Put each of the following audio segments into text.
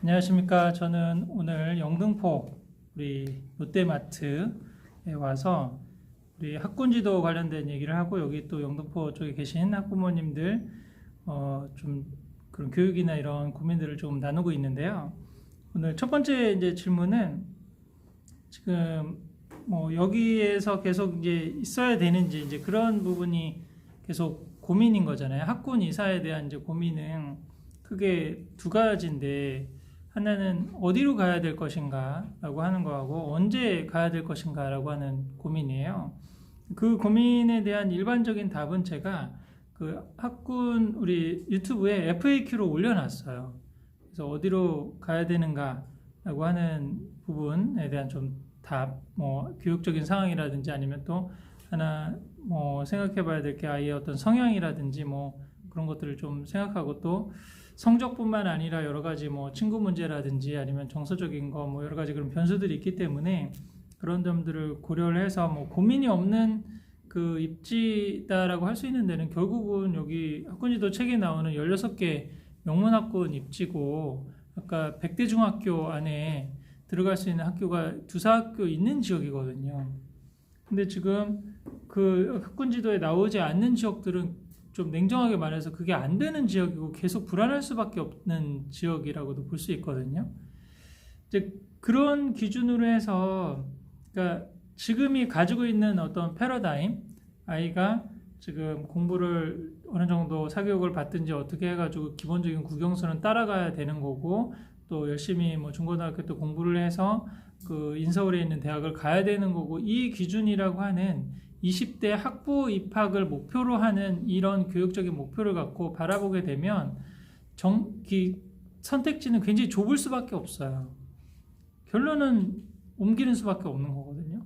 안녕하십니까. 저는 오늘 영등포 우리 롯데마트에 와서 우리 학군지도 관련된 얘기를 하고 여기 또 영등포 쪽에 계신 학부모님들 좀 그런 교육이나 이런 고민들을 좀 나누고 있는데요. 오늘 첫 번째 이제 질문은 지금 뭐 여기에서 계속 이제 있어야 되는지 이제 그런 부분이 계속 고민인 거잖아요. 학군 이사에 대한 이제 고민은 크게 두 가지인데 하나는 어디로 가야 될 것인가 라고 하는 거하고 언제 가야 될 것인가 라고 하는 고민이에요. 그 고민에 대한 일반적인 답은 제가 그 학군 우리 유튜브에 FAQ로 올려놨어요. 그래서 어디로 가야 되는가 라고 하는 부분에 대한 좀 답, 뭐 교육적인 상황이라든지 아니면 또 하나 뭐 생각해 봐야 될 게 아이의 어떤 성향이라든지 뭐 그런 것들을 좀 생각하고 또 성적뿐만 아니라 여러 가지 뭐 친구 문제라든지 아니면 정서적인 거 뭐 여러 가지 그런 변수들이 있기 때문에 그런 점들을 고려를 해서 뭐 고민이 없는 그 입지다라고 할 수 있는 데는 결국은 여기 학군지도 책에 나오는 16개 명문학군 입지고 아까 백대중학교 안에 들어갈 수 있는 학교가 두사학교 있는 지역이거든요. 근데 지금 그 학군지도에 나오지 않는 지역들은 좀 냉정하게 말해서 그게 안 되는 지역이고 계속 불안할 수밖에 없는 지역이라고도 볼 수 있거든요. 이제 그런 기준으로 해서 그러니까 지금이 가지고 있는 어떤 패러다임, 아이가 지금 공부를 어느 정도 사교육을 받든지 어떻게 해가지고 기본적인 국영수는 따라가야 되는 거고 또 열심히 뭐 중고등학교 때 공부를 해서 그 인서울에 있는 대학을 가야 되는 거고 이 기준이라고 하는 20대 학부 입학을 목표로 하는 이런 교육적인 목표를 갖고 바라보게 되면 선택지는 굉장히 좁을 수밖에 없어요. 결론은 옮기는 수밖에 없는 거거든요.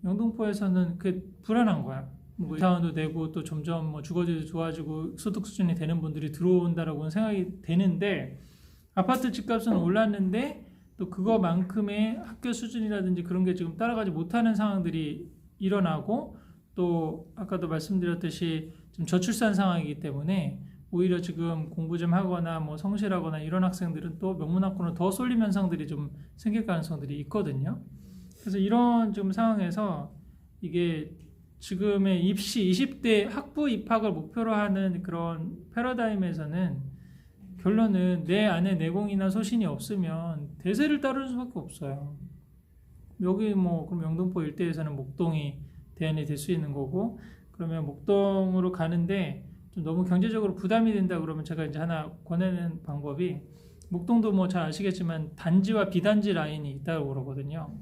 영등포에서는 그게 불안한 거야. 뭐 이사원도 되고 또 점점 뭐 주거지도 좋아지고 소득 수준이 되는 분들이 들어온다라고는 생각이 되는데 아파트 집값은 올랐는데 또 그거만큼의 학교 수준이라든지 그런 게 지금 따라가지 못하는 상황들이 일어나고 또 아까도 말씀드렸듯이 지금 저출산 상황이기 때문에 오히려 지금 공부 좀 하거나 뭐 성실하거나 이런 학생들은 또 명문학군으로 더 쏠림 현상들이 좀 생길 가능성들이 있거든요. 그래서 이런 지금 상황에서 이게 지금의 입시 20대 학부 입학을 목표로 하는 그런 패러다임에서는 결론은 내 안에 내공이나 소신이 없으면 대세를 따르는 수밖에 없어요. 여기 뭐 그럼 영등포 일대에서는 목동이 대안이 될 수 있는 거고 그러면 목동으로 가는데 좀 너무 경제적으로 부담이 된다 그러면 제가 이제 하나 권하는 방법이 목동도 뭐 잘 아시겠지만 단지와 비단지 라인이 있다고 그러거든요.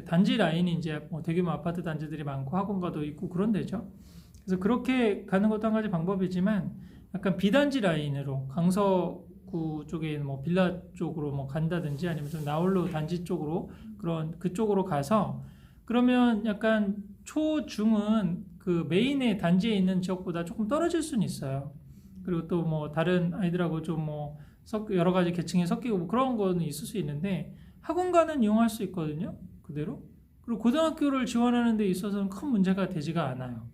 단지 라인이 이제 뭐 대규모 아파트 단지들이 많고 학원가도 있고 그런 데죠. 그래서 그렇게 가는 것도 한 가지 방법이지만 약간 비단지 라인으로 강서구 쪽에 있는 뭐 빌라 쪽으로 뭐 간다든지 아니면 좀 나홀로 단지 쪽으로 그런 그쪽으로 가서 그러면 약간 초, 중은 그 메인의 단지에 있는 지역보다 조금 떨어질 수는 있어요. 그리고 또 뭐 다른 아이들하고 좀 뭐 여러 가지 계층이 섞이고 뭐 그런 거는 있을 수 있는데 학원가는 이용할 수 있거든요. 그대로. 그리고 고등학교를 지원하는 데 있어서는 큰 문제가 되지가 않아요.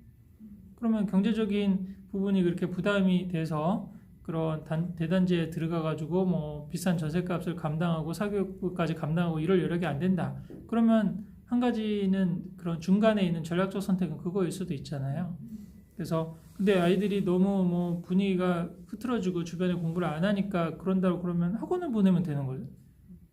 그러면 경제적인 부분이 그렇게 부담이 돼서 그런 대단지에 들어가가지고 뭐 비싼 전셋값을 감당하고 사교육까지 감당하고 이럴 여력이 안 된다. 그러면 한 가지는 그런 중간에 있는 전략적 선택은 그거일 수도 있잖아요. 그래서 근데 아이들이 너무 뭐 분위기가 흐트러지고 주변에 공부를 안 하니까 그런다고 그러면 학원을 보내면 되는 거죠.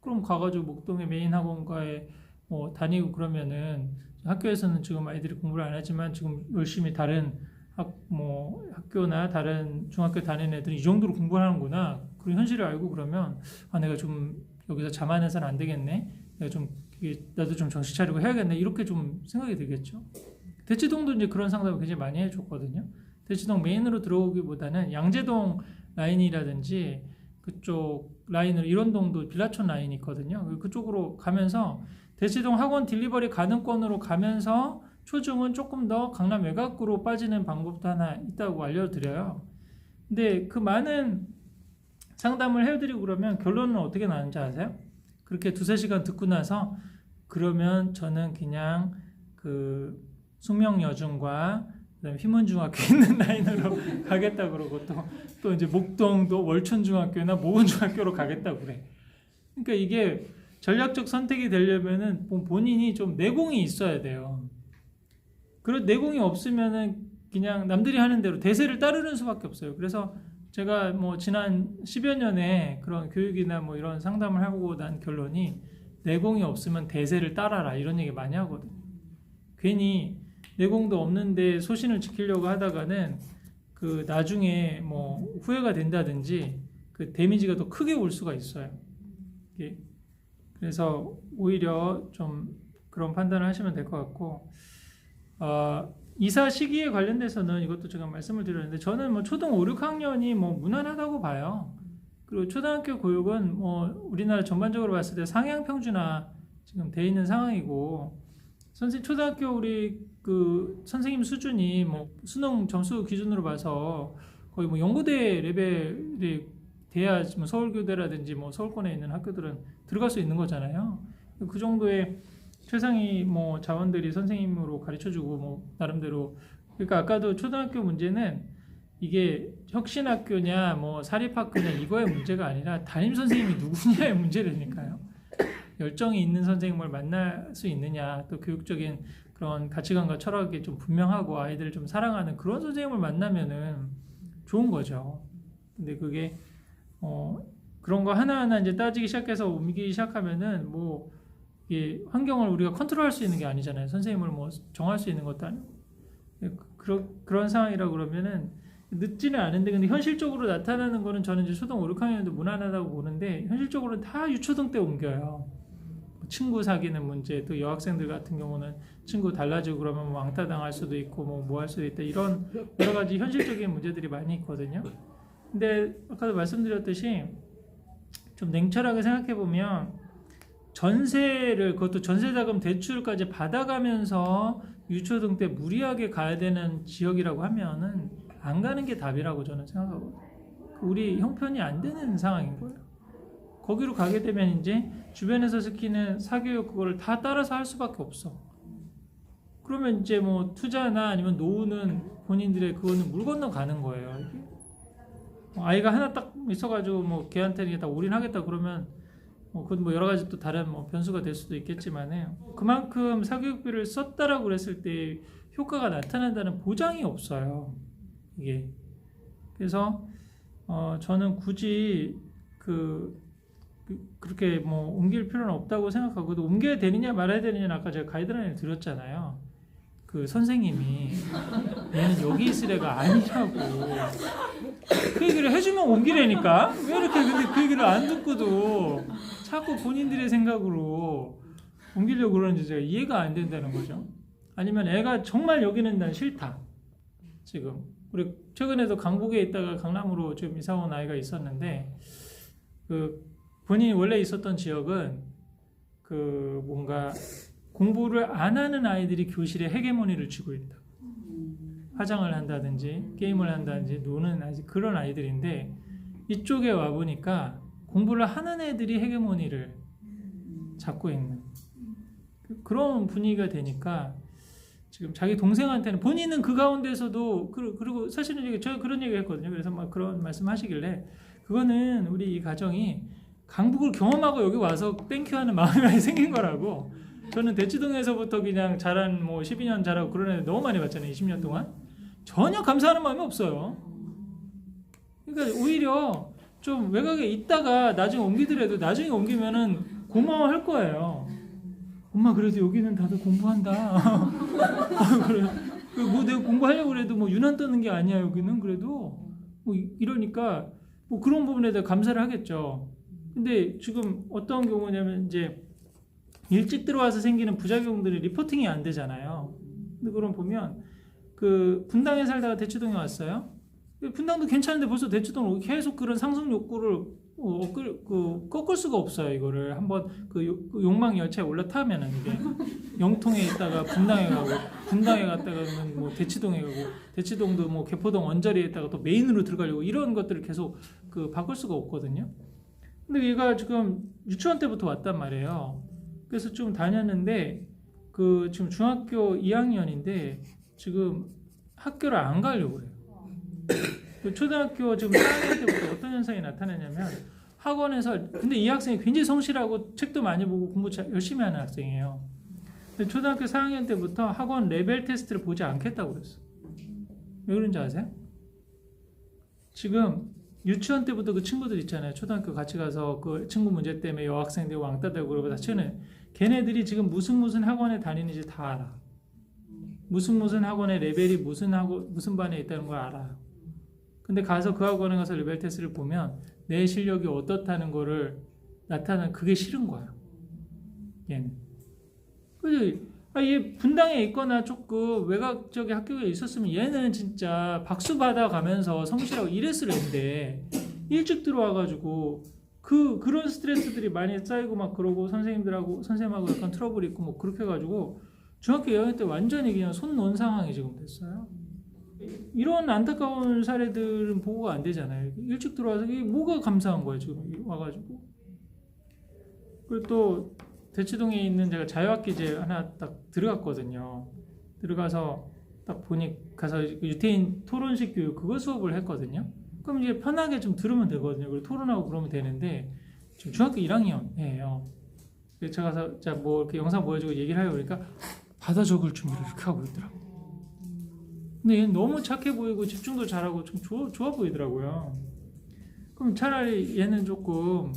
그럼 가가지고 목동의 메인 학원가에 뭐 다니고 그러면은 학교에서는 지금 아이들이 공부를 안 하지만 지금 열심히 다른 학교나 다른 중학교 다니는 애들이 이 정도로 공부를 하는구나. 그런 현실을 알고 그러면 아 내가 좀 여기서 자만해서는 안 되겠네. 내가 좀 나도 좀 정신 차리고 해야겠네. 이렇게 좀 생각이 들겠죠. 대치동도 이제 그런 상담을 굉장히 많이 해줬거든요. 대치동 메인으로 들어오기보다는 양재동 라인이라든지 그쪽 라인으로 일원동도 빌라촌 라인이 있거든요. 그쪽으로 가면서 대치동 학원 딜리버리 가능권으로 가면서 초중은 조금 더 강남 외곽으로 빠지는 방법도 하나 있다고 알려드려요. 근데 그 많은 상담을 해드리고 그러면 결론은 어떻게 나는지 아세요? 그렇게 2-3시간 듣고 나서 그러면 저는 그냥 그 숙명여중과 그다음에 휘문중학교 있는 라인으로 가겠다 그러고 또 이제 목동도 월천중학교나 모은중학교로 가겠다 그래. 그러니까 이게 전략적 선택이 되려면은 본인이 좀 내공이 있어야 돼요. 그런 내공이 없으면은 그냥 남들이 하는 대로 대세를 따르는 수밖에 없어요. 그래서 제가 뭐 지난 10여 년에 그런 교육이나 뭐 이런 상담을 하고 난 결론이 내공이 없으면 대세를 따라라 이런 얘기 많이 하거든요. 괜히 내공도 없는데 소신을 지키려고 하다가는 그 나중에 뭐 후회가 된다든지 그 데미지가 더 크게 올 수가 있어요. 예. 그래서 오히려 좀 그런 판단을 하시면 될 것 같고, 이사 시기에 관련돼서는 이것도 제가 말씀을 드렸는데 저는 뭐 초등 5, 6학년이 뭐 무난하다고 봐요. 그리고 초등학교 교육은 뭐 우리나라 전반적으로 봤을 때 상향 평준화 지금 돼 있는 상황이고, 초등학교 우리 그 선생님 수준이 뭐 수능 점수 기준으로 봐서 거의 뭐 연고대 레벨이 돼야 뭐 서울교대라든지 뭐 서울권에 있는 학교들은 들어갈 수 있는 거잖아요. 그 정도의 최상위 뭐 자원들이 선생님으로 가르쳐주고 뭐 나름대로, 그러니까 아까도 초등학교 문제는 이게 혁신학교냐 뭐 사립학교냐 이거의 문제가 아니라 담임 선생님이 누구냐의 문제라니까요. 열정이 있는 선생님을 만날 수 있느냐, 또 교육적인 그런 가치관과 철학이 좀 분명하고 아이들을 좀 사랑하는 그런 선생님을 만나면은 좋은 거죠. 근데 그게 그런 거 하나하나 이제 따지기 시작해서 옮기기 시작하면은 뭐 이게 환경을 우리가 컨트롤할 수 있는 게 아니잖아요. 선생님을 뭐 정할 수 있는 것도 아니고. 그런 상황이라 그러면은 늦지는 않은데, 근데 현실적으로 나타나는 거는 저는 이제 초등 5, 6학년도 무난하다고 보는데 현실적으로는 다 유초등 때 옮겨요. 친구 사귀는 문제, 또 여학생들 같은 경우는 친구 달라지고 그러면 뭐 왕따 당할 수도 있고 뭐 할 수도 있다, 이런 여러 가지 현실적인 문제들이 많이 있거든요. 근데 아까도 말씀드렸듯이 좀 냉철하게 생각해 보면 전세를, 그것도 전세자금 대출까지 받아가면서 유초등 때 무리하게 가야 되는 지역이라고 하면은 안 가는 게 답이라고 저는 생각하거든요. 우리 형편이 안 되는 상황인 거예요. 거기로 가게 되면 이제 주변에서 시키는 사교육 그거를 다 따라서 할 수밖에 없어. 그러면 이제 뭐 투자나 아니면 노후는 본인들의 그거는 물 건너 가는 거예요. 이게. 아이가 하나 딱 있어가지고 뭐 걔한테 이게 다 올인하겠다 그러면 그건 뭐 여러 가지 또 다른 뭐 변수가 될 수도 있겠지만은 그만큼 사교육비를 썼다라고 그랬을 때 효과가 나타난다는 보장이 없어요. 이게. 그래서 저는 굳이 그렇게 뭐 옮길 필요는 없다고 생각하고, 또 옮겨야 되느냐 말아야 되느냐는 아까 제가 가이드라인을 드렸잖아요. 그 선생님이 얘는 여기 있을 애가 아니라고 그 얘기를 해주면 옮기라니까. 왜 이렇게 근데 그 얘기를 안 듣고도 자꾸 본인들의 생각으로 옮기려고 그러는지 제가 이해가 안 된다는 거죠. 아니면 애가 정말 여기는 난 싫다. 지금 우리 최근에도 강북에 있다가 강남으로 지금 이사 온 아이가 있었는데, 그 본인이 원래 있었던 지역은 그 뭔가 공부를 안 하는 아이들이 교실에 헤게모니를 쥐고 있다. 화장을 한다든지 게임을 한다든지 노는 그런 아이들인데, 이쪽에 와 보니까 공부를 하는 애들이 헤게모니를 잡고 있는 그런 분위기가 되니까 지금 자기 동생한테는, 본인은 그 가운데서도 그리고 사실은 제가 그런 얘기 했거든요. 그래서 막 그런 말씀 하시길래, 그거는 우리 이 가정이 강북을 경험하고 여기 와서 땡큐하는 마음이 많이 생긴 거라고. 저는 대치동에서부터 그냥 자란 뭐 12년 자라고 그런 애들 너무 많이 봤잖아요. 20년 동안. 전혀 감사하는 마음이 없어요. 그러니까 오히려 좀 외곽에 있다가 나중에 옮기더라도 나중에 옮기면은 고마워할 거예요. 엄마 그래도 여기는 다들 공부한다. 그래. 뭐 내가 공부하려고 그래도 뭐 유난 떠는 게 아니야 여기는. 그래도 뭐 이러니까 뭐 그런 부분에 대해 감사를 하겠죠. 근데 지금 어떤 경우냐면 이제 일찍 들어와서 생기는 부작용들이 리포팅이 안 되잖아요. 근데 그럼 보면 그 분당에 살다가 대치동에 왔어요. 분당도 괜찮은데 벌써 대치동으로 계속 그런 상승 욕구를 꺾을 수가 없어요. 이거를 한번 그 욕망 열차에 올라타면은 이게 영통에 있다가 분당에 가고, 분당에 갔다가는 뭐 대치동에 가고, 대치동도 뭐 개포동 언저리에 있다가 또 메인으로 들어가려고, 이런 것들을 계속 바꿀 수가 없거든요. 근데 얘가 지금 유치원 때부터 왔단 말이에요. 그래서 좀 다녔는데 지금 중학교 2학년인데 지금 학교를 안 가려고 그래요. 초등학교 지금 4학년 때부터 어떤 현상이 나타나냐면 학원에서 근데 이 학생이 굉장히 성실하고 책도 많이 보고 공부 열심히 하는 학생이에요. 근데 초등학교 4학년 때부터 학원 레벨 테스트를 보지 않겠다고 그랬어. 왜 그런지 아세요? 지금 유치원 때부터 그 친구들 있잖아요. 초등학교 같이 가서 그 친구 문제 때문에 여학생들 왕따 되고 그러고 다치는 걔네들이 지금 무슨 학원에 다니는지 다 알아. 무슨 학원의 레벨이 무슨 반에 있다는 걸 알아요. 근데 가서 그 학원에 가서 레벨 테스트를 보면 내 실력이 어떻다는 거를 나타나는 그게 싫은 거야. 얘는. 그지? 얘 분당에 있거나 조금 외곽적인 학교에 있었으면 얘는 진짜 박수 받아가면서 성실하고 이랬을 애인데 일찍 들어와가지고 그런 스트레스들이 많이 쌓이고 막 그러고 선생님하고 약간 트러블 있고 뭐 그렇게 해가지고 중학교 2학년 때 완전히 그냥 손 놓은 상황이 지금 됐어요. 이런 안타까운 사례들은 보고가 안 되잖아요. 일찍 들어와서 이게 뭐가 감사한 거예요 지금 와가지고. 그리고 또 대치동에 있는 제가 자유학기제 하나 딱 들어갔거든요. 들어가서 딱 보니 가서 유태인 토론식 교육 그거 수업을 했거든요. 그럼 이제 편하게 좀 들으면 되거든요. 그리고 토론하고 그러면 되는데 지금 중학교 1학년이에요. 제가 가서 자 뭐 이렇게 영상 보여주고 얘기를 하려고 그러니까 받아 적을 준비를 이렇게 하고 있더라고. 근데 얘는 너무 착해 보이고 집중도 잘하고 좀 좋아 보이더라고요. 그럼 차라리 얘는 조금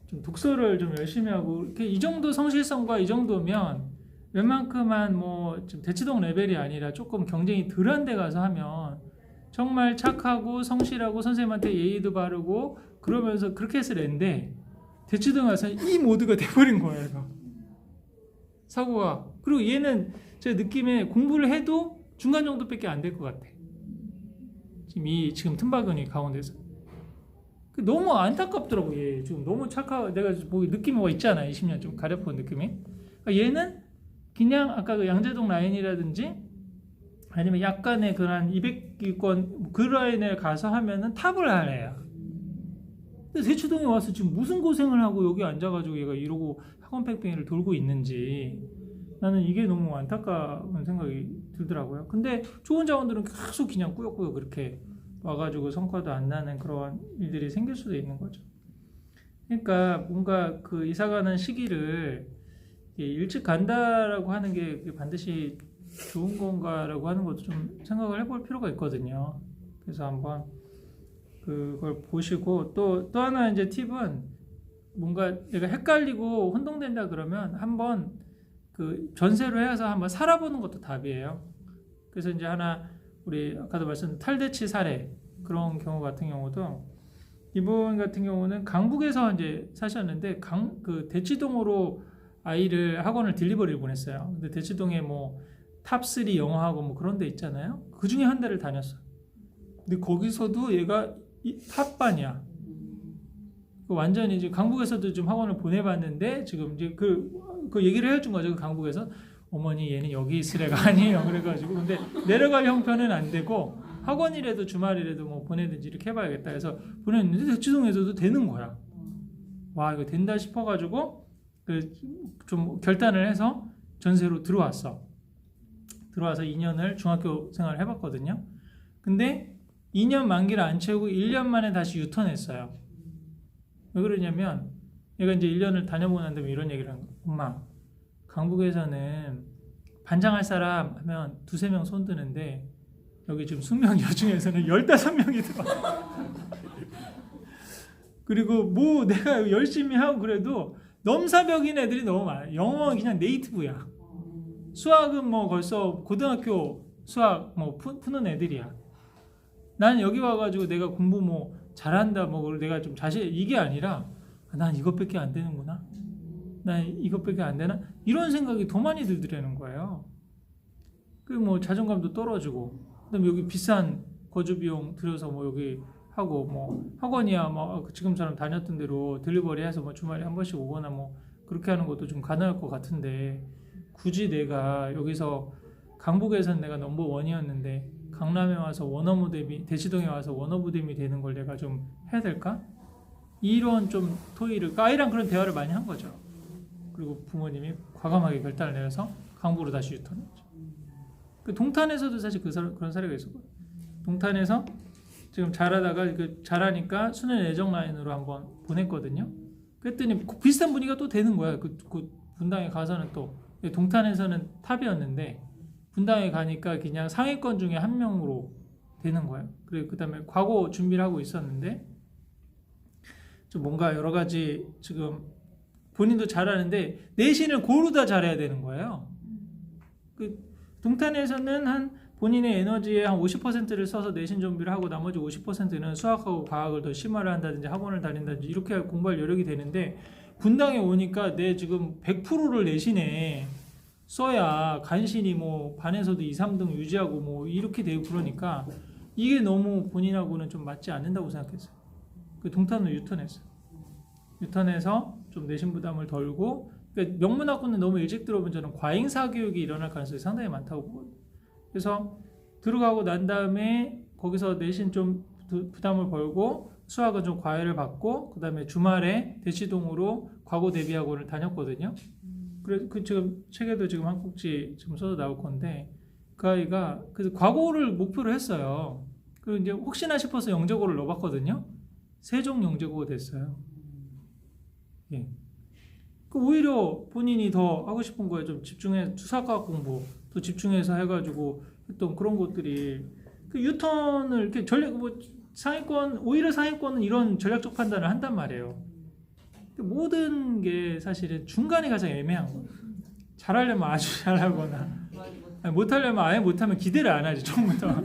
좀 독서를 좀 열심히 하고 이렇게 이 정도 성실성과 이 정도면 웬만큼만 뭐 좀 대치동 레벨이 아니라 조금 경쟁이 덜한 데 가서 하면 정말 착하고 성실하고 선생님한테 예의도 바르고 그러면서 그렇게 했을 애인데 대치동 가서 이 모드가 돼버린 거예요. 얘가. 사고가. 그리고 얘는 제 느낌에 공부를 해도 중간 정도밖에 안 될 것 같아. 지금 틈바구니 가운데서. 너무 안타깝더라고 얘. 지금 너무 착하고 내가 뭐 느낌이 있잖아. 20년 좀 가려본 느낌이. 얘는 그냥 아까 그 양재동 라인이라든지 아니면 약간의 그런 200기권 그 라인에 가서 하면은 탑을 할 애야. 근데 대치동에 와서 지금 무슨 고생을 하고 여기 앉아가지고 얘가 이러고 학원 뺑뺑이를 돌고 있는지 나는 이게 너무 안타까운 생각이 들더라고요. 근데 좋은 자원들은 계속 그냥 꾸역꾸역 그렇게 와가지고 성과도 안 나는 그런 일들이 생길 수도 있는 거죠. 그러니까 뭔가 그 이사 가는 시기를 일찍 간다라고 하는 게 반드시 좋은 건가라고 하는 것도 좀 생각을 해볼 필요가 있거든요. 그래서 한번 그걸 보시고 또 하나 이제 팁은 뭔가 내가 헷갈리고 혼동된다 그러면 한번 그 전세로 해서 한번 살아보는 것도 답이에요. 그래서 이제 하나 우리 아까도 말씀드린 탈대치 사례 그런 경우 같은 경우도 이분 같은 경우는 강북에서 이제 사셨는데 그 대치동으로 아이를 학원을 딜리버리를 보냈어요. 근데 대치동에 뭐 탑3 영어하고 뭐 그런 데 있잖아요. 그 중에 한 대를 다녔어. 근데 거기서도 얘가 탑반이야. 완전히 이제 강북에서도 좀 학원을 보내봤는데 지금 이제 그 얘기를 해준 거죠. 그 강북에서 어머니 얘는 여기 있을 애가 아니에요. 그래가지고 근데 내려갈 형편은 안 되고 학원이라도 주말이라도 뭐 보내든지 이렇게 해봐야겠다 해서 보냈는데 대치동에서도 되는 거야. 와 이거 된다 싶어가지고 좀 결단을 해서 전세로 들어와서 2년을 중학교 생활을 해봤거든요. 근데 2년 만기를 안 채우고 1년 만에 다시 유턴했어요. 왜 그러냐면 얘가 이제 1년을 다녀보고 난 다음에 이런 얘기를 한 거예요. 엄마 강북에서는 반장할 사람 하면 2-3명 손 드는데 여기 지금 숙명 여중에서는 15명이 들어. 그리고 뭐 내가 열심히 하고 그래도 넘사벽인 애들이 너무 많아. 영어는 그냥 네이티브야. 수학은 뭐 벌써 고등학교 수학 뭐 푸는 애들이야. 난 여기 와가지고 내가 공부 뭐 잘한다 뭐 내가 좀 자신 이게 아니라 난 이것밖에 안 되는구나. 난 이것밖에 안 되나? 이런 생각이 더 많이 들더라는 거예요. 그 뭐 자존감도 떨어지고 그다음에 여기 비싼 거주 비용 들여서 뭐 여기 하고 뭐 학원이야 뭐 지금처럼 다녔던 대로 딜리버리 해서 뭐 주말에 한 번씩 오거나 뭐 그렇게 하는 것도 좀 가능할 것 같은데 굳이 내가 여기서 강북에서는 내가 넘버 원이었는데 강남에 와서 원어부댐이 대치동에 와서 원어부댐이 되는 걸 내가 좀 해야 될까? 이런 좀 토의를 아이랑 그런 대화를 많이 한 거죠. 그리고 부모님이 과감하게 결단을 내려서 강북으로 다시 유턴했죠. 그 동탄에서도 사실 그런 사례가 있었거든요. 동탄에서 지금 잘하다가 잘하니까 수능 예정 라인으로 한번 보냈거든요. 그랬더니 비슷한 분위기가 또 되는 거야. 그 분당에 가서는 또 동탄에서는 탑이었는데 분당에 가니까 그냥 상위권 중에 한 명으로 되는 거예요. 그리고 그다음에 과거 준비를 하고 있었는데 좀 뭔가 여러 가지 지금 본인도 잘하는데 내신을 고르다 잘해야 되는 거예요. 그 동탄에서는 한 본인의 에너지의 한 50%를 써서 내신 준비를 하고 나머지 50%는 수학하고 과학을 더 심화를 한다든지 학원을 다닌다든지 이렇게 공부할 여력이 되는데 분당에 오니까 내 지금 100%를 내신에 써야 간신히 뭐 반에서도 2, 3등 유지하고 뭐 이렇게 되고 그러니까 이게 너무 본인하고는 좀 맞지 않는다고 생각했어요. 그 동탄으로 유턴했어요. 유턴해서 좀 내신 부담을 덜고 그러니까 명문학부는 너무 일찍 들어오면 저는 과잉사 교육이 일어날 가능성이 상당히 많다고 보거든요. 그래서 들어가고 난 다음에 거기서 내신 좀 부담을 벌고 수학은 좀 과외를 받고 그 다음에 주말에 대치동으로 과거 대비학원을 다녔거든요. 그래서 그 지금 책에도 지금 한 꼭지 지금 써서 나올 건데 그 아이가 그래서 과거를 목표로 했어요. 그리고 이제 혹시나 싶어서 영재고를 넣어봤거든요. 세종 영재고가 됐어요. 예. 그 오히려 본인이 더 하고 싶은 거에 좀 집중해 수학과학 공부 또 집중해서 해가지고 했던 그런 것들이 그 유턴을 이렇게 전략 뭐 상위권 오히려 상위권은 이런 전략적 판단을 한단 말이에요. 모든 게 사실은 중간이 가장 애매한 거예요. 잘하려면 아주 잘하거나 못하려면 아예 못하면 기대를 안 하지 처음부터.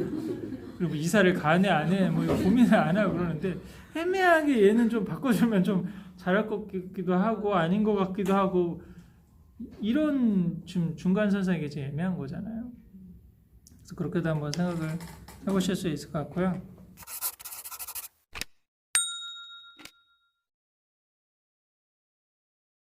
그리고 이사를 가네 안 해 뭐 고민을 안 하고 그러는데 애매하게 얘는 좀 바꿔주면 좀 잘할 것 같기도 하고 아닌 것 같기도 하고 이런 좀 중간선상이 제일 애매한 거잖아요. 그래서 그렇게도 한번 생각을 해보실 수 있을 것 같고요.